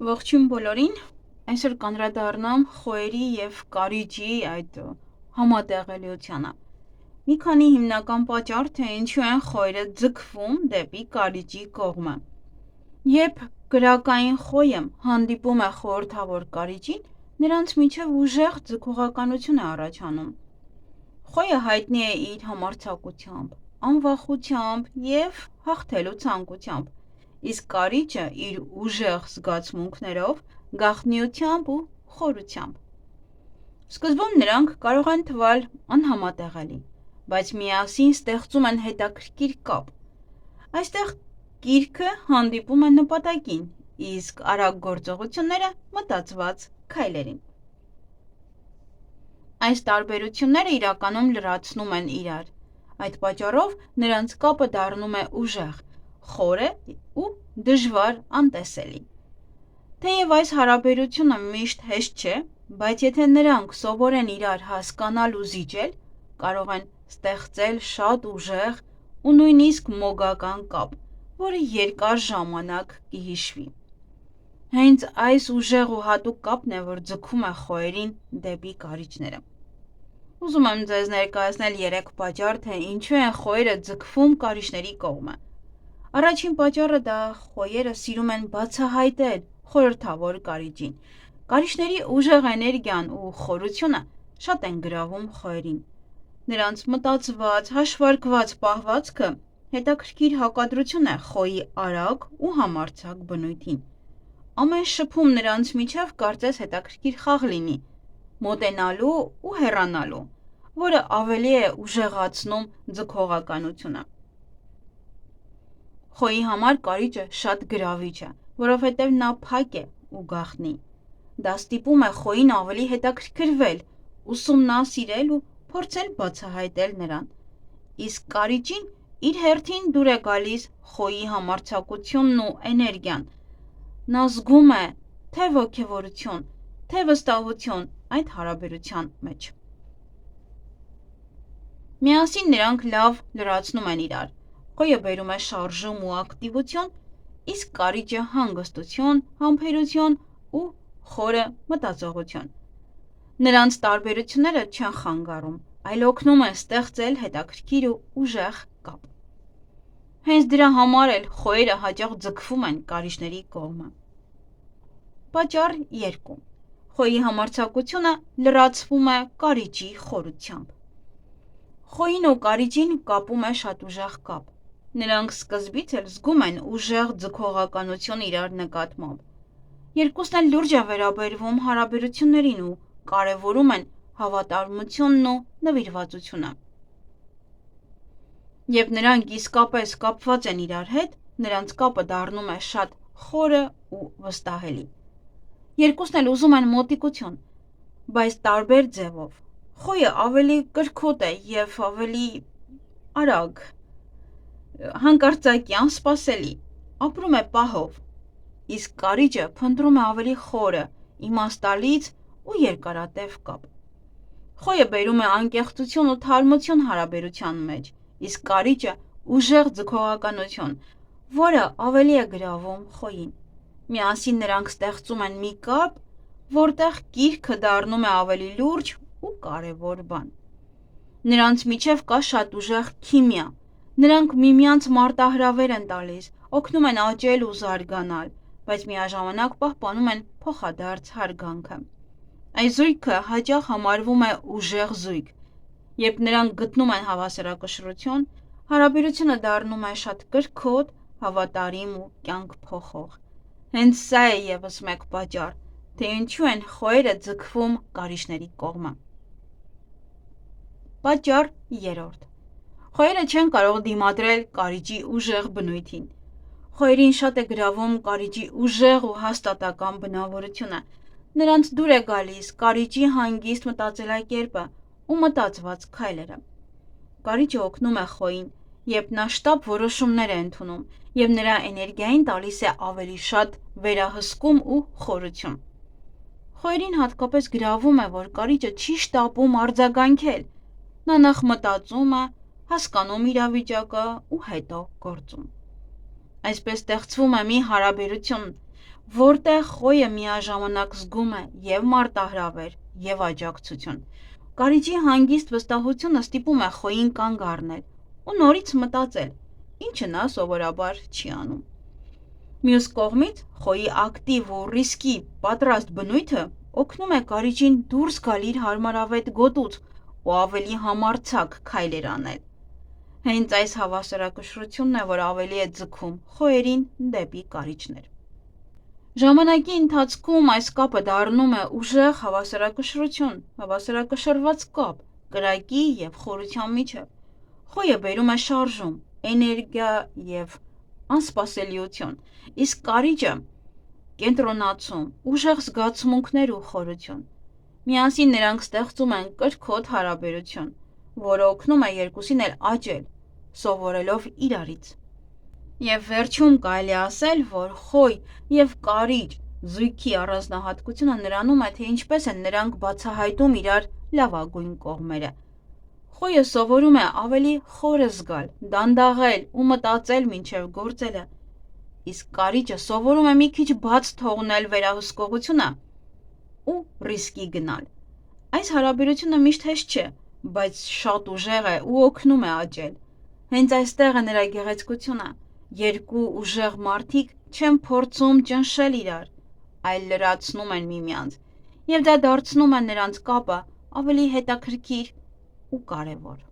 Ողջույն բոլորին, այսօր կանդրադառնամ խոյերի և կարիճի այդ համատեղելիությանը։ Մի քանի հիմնական պատճառ, թե ինչու են խոյերը ձգվում դեպի կարիճի կողմը։ Երբ կրակային խոյը հանդիպում է խորհրդավոր կարիճին, նրանց միջև ուժեղ ձգողականություն է առաջանում։ Խոյը հայտնի է իր համարձակությամբ, անվախությամբ և հաղթելու ցանկությամբ, իսկ կարիճը իր ուժեղ զգացմունքներով, գաղտնիությամբ ու խորությամբ։ Սկզբում նրանք կարող են թվալ անհամատեղելի, բայց միասին ստեղծում են հետաքրքիր կապ։ Այստեղ կիրքը հանդիպում է նպատակին, իսկ արագ գործողությունները մտածված քայլերին։ Այս տարբերությունները իրականում լրացնում են իրար, այդ պատճառով նրանց կապը դառնում է ուժեղ, խոր է ու դժվար անտեսելի։ Թեև այս հարաբերությունը միշտ հեշտ չէ, բայց եթե նրանք սովորեն իրար հասկանալ ու զիջել, կարող են ստեղծել շատ ուժեղ ու նույնիսկ մոգական կապ, որը երկար ժամանակ կհիշվի։ Հենց այս ուժեղ ու հատուկ կապն է, որ ձգում է խոյերին դեպի կարիճները։ Ուզում եմ ձեզ ներկայացնել 3 պատճառ, թե ինչու են խոյերը ձգվում կարիճների կողմը։ Առաջին պատճառը դա խոյերը սիրում են բացահայտել խորհրդավոր կարիճին։ Կարիճների ուժեղ էներգիան ու խորությունը շատ են գրավում խոյերին։ Նրանց մտածված, հաշվարկված պահվածքը հետաքրքիր հակադրություն է խոյի արագ ու համարձակ բնույթին։ Ամեն շփում նրանց միջև կարծես հետաքրքիր խաղ լինի, մոտենալու ու հեռանալու, որը ավելի է ուժեղացնում ձգողականությունը։ Խոյի համար կարիճը շատ գրավիչ է, որովհետև նա փակ է ու գաղտնի։ Դա ստիպում է խոյին ավելի հետաքրքրվել, ուսումնասիրել ու փորձել բացահայտել նրան։ Իսկ կարիճին իր հերթին դուր է գալիս խոյի համարձակությունն ու էներգիան։ Նա զգում է թե ոգևորություն, թե վստահություն այդ հարաբերության մեջ։ Միասին նրանք լավ լրացնում են իրար։ Խոյը բերում է շարժում ու ակտիվություն, իսկ կարիճը հանգստություն, համբերություն ու խորը մտածողություն։ Նրանց տարբերությունները չեն խանգարում, այլ օգնում են ստեղծել հետաքրքիր ու ուժեղ կապ։ Հենց դրա համար էլ խոյերը հաճախ ձգվում են կարիճների կողմը։ Պատճառ 2. Խոյի համարձակությունը լրացվում է կարիճի խորությամբ։ Խոյին ու կարիճին կապում է շատ ուժեղ կապ։ Նրանք սկզբից էլ զգում են ուժեղ ձգողականություն իրար նկատմամբ։ Երկուսն էլ լուրջ են վերաբերվում հարաբերություններին ու կարևորում են հավատարմությունն ու նվիրվածությունը։ Երբ նրանք իսկապես կապված են իրար հետ, նրանց կապը դառնում է շատ խորը ու վստահելի։ Երկուսն էլ ուզում են մոտիկություն, բայց տարբեր ձևով։ Խոյը ավելի կրքոտ է և ավելի արագ, հանկարծակի, անսպասելի, ապրում է պահով, իսկ կարիճը փնտրում է ավելի խորը, իմաստալից ու երկարատև կապ։ Խոյը բերում է անկեղծություն ու թարմություն հարաբերության մեջ, իսկ կարիճը ուժեղ ձգողականություն, որը ավելի է գրավում խոյին։ Միասին նրանք ստեղծում են մի կապ, որտեղ կիրքը դառնում է ավելի լուրջ ու կարևոր բան։ Նրանց միջև կա շատ ուժեղ քիմիա։ Նրանք միմյանց մարտահրավեր են տալիս, օգնում են աճել ու զարգանալ, բայց միաժամանակ պահպանում են փոխադարձ հարգանքը։ Այս զույգը հաճախ համարվում է ուժեղ զույգ։ Երբ նրանք գտնում են հավասարակշռություն, հարաբերությունը դառնում է շատ կրքոտ, հավատարիմ ու կյանք փոխող։ Հենց սա է ևս մեկ պատճառ, թե ինչու են խոյերը ձգվում կարիճների կողմը։ Պատճառ 3. Խոյերը չեն կարող դիմադրել կարիճի ուժեղ բնույթին։ Խոյերին շատ է գրավում կարիճի ուժեղ ու հաստատակամ բնավորությունը։ Նրանց դուր է գալիս կարիճի հանգիստ մտածելակերպը ու մտածված քայլերը։ Կարիճը օգնում է խոյին, երբ նա շտապ որոշումներ է ընդունում, և նրա էներգիային տալիս է ավելի շատ վերահսկում ու խորություն։ Խոյերին հատկապես գրավում է, որ կարիճը չի շտապում արձագանքել։ Նա նախ մտածում է, հասկանում իրավիճակը ու հետո գործում։ Այսպես ստեղծվում է մի հարաբերություն, որտեղ խոյը միաժամանակ զգում է և մարտահրավեր, և աջակցություն։ Կարիճի հանգիստ վստահությունը ստիպում է խոյին կանգ առնել ու նորից մտածել, ինչը նա սովորաբար չի անում։ Մյուս կողմից, խոյի ակտիվ ու ռիսկի պատրաստ բնույթը օգնում է կարիճին դուրս գալ իր հարմարավետ գոտուց ու ավելի համարձակ քայլեր անել։ Հենց այս հավասարակշռությունն է, որ ավելի է ձգում խոյերին դեպի կարիճներ։ Ժամանակի ընթացքում այս կապը դառնում է ուժեղ հավասարակշռություն, հավասարակշռված կապ կրակի և խորության միջև։ Խոյը բերում է շարժում, էներգիա և անսպասելիություն, իսկ կարիճը՝ կենտրոնացում, ուժեղ զգացմունքներ ու խորություն։ Միասին նրանք ստեղծում են կրքոտ հարաբերություն, որը օգնում է երկուսին էլ աճել, սովորելով իրարից։ Եվ վերջում կարելի է ասել, որ խոյ և կարիճ զույգի առանձնահատկությունը նրանում է, թե ինչպես են նրանք բացահայտում իրար լավագույն կողմերը։ Խոյը սովորում է ավելի խորը զգալ, դանդաղել ու մտածել մինչև գործելը, իսկ կարիճը սովորում է մի քիչ բաց թողնել վերահսկողությունը ու ռիսկի գնալ։ Այս հարաբերությունը միշտ հեշտ չէ, բայց շատ ուժեղ է ու օգնում է աճել։ Հենց այստեղ է նրա գեղեցկությունը։ Երկու ուժեղ մարդիկ չեն փորձում ճնշել իրար, այլ լրացնում են միմյանց, և դա դարձնում է նրանց կապը ավելի հետաքրքիր ու կարևոր։